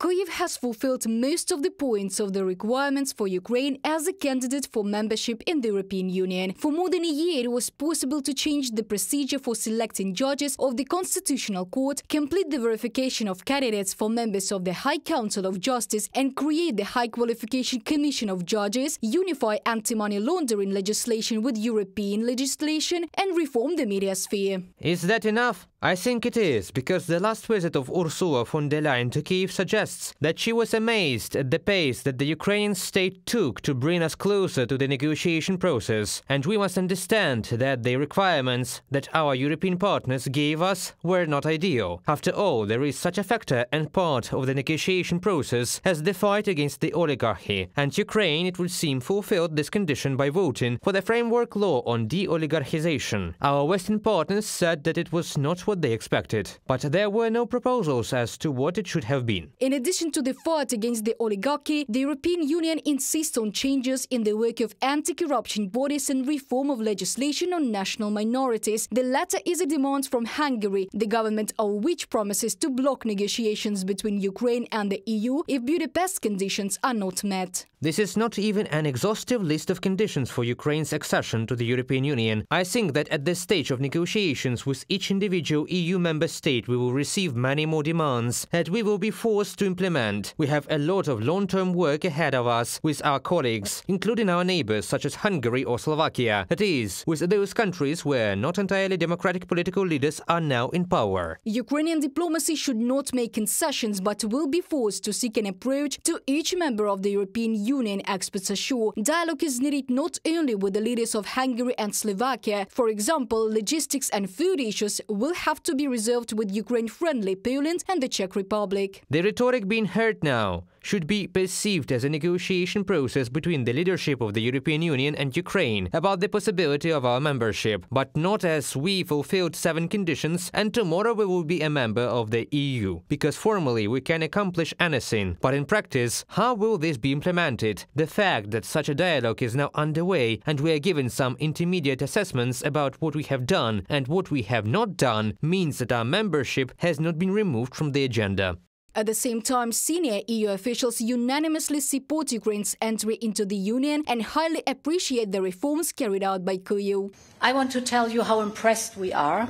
Kyiv has fulfilled most of the points of the requirements for Ukraine as a candidate for membership in the European Union. For more than a year, it was possible to change the procedure for selecting judges of the Constitutional Court, complete the verification of candidates for members of the High Council of Justice, and create the High Qualification Commission of Judges, unify anti-money laundering legislation with European legislation, and reform the media sphere. Is that enough? I think it is, because the last visit of Ursula von der Leyen to Kyiv suggests that she was amazed at the pace that the Ukrainian state took to bring us closer to the negotiation process. And we must understand that the requirements that our European partners gave us were not ideal. After all, there is such a factor and part of the negotiation process as the fight against the oligarchy. And Ukraine, it would seem, fulfilled this condition by voting for the framework law on de-oligarchization. Our Western partners said that it was not what they expected, but there were no proposals as to what it should have been. In addition to the fight against the oligarchy, the European Union insists on changes in the work of anti-corruption bodies and reform of legislation on national minorities. The latter is a demand from Hungary, the government of which promises to block negotiations between Ukraine and the EU if Budapest conditions are not met. This is not even an exhaustive list of conditions for Ukraine's accession to the European Union. I think that at this stage of negotiations with each individual EU member state, we will receive many more demands that we will be forced to implement. We have a lot of long-term work ahead of us with our colleagues, including our neighbors such as Hungary or Slovakia. That is, with those countries where not entirely democratic political leaders are now in power. Ukrainian diplomacy should not make concessions, but will be forced to seek an approach to each member of the European Union, experts assure. Dialogue is needed not only with the leaders of Hungary and Slovakia. For example, logistics and food issues will have to be resolved with Ukraine-friendly Poland and the Czech Republic. The rhetoric being heard now should be perceived as a negotiation process between the leadership of the European Union and Ukraine about the possibility of our membership, but not as we fulfilled 7 conditions and tomorrow we will be a member of the EU. Because formally we can accomplish anything, but in practice, how will this be implemented? The fact that such a dialogue is now underway and we are given some intermediate assessments about what we have done and what we have not done means that our membership has not been removed from the agenda. At the same time, senior EU officials unanimously support Ukraine's entry into the Union and highly appreciate the reforms carried out by Kyiv. I want to tell you how impressed we are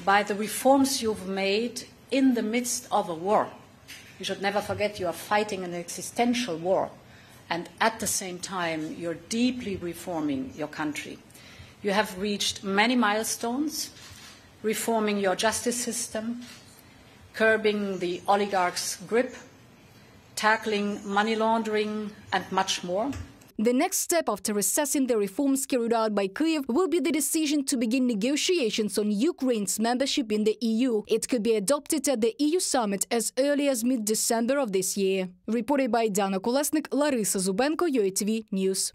by the reforms you've made in the midst of a war. You should never forget you are fighting an existential war, and at the same time you're deeply reforming your country. You have reached many milestones, reforming your justice system, curbing the oligarchs' grip, tackling money laundering, and much more. The next step after assessing the reforms carried out by Kyiv will be the decision to begin negotiations on Ukraine's membership in the EU. It could be adopted at the EU summit as early as mid-December of this year. Reported by Dana Kolesnik, Larisa Zubenko, UATV News.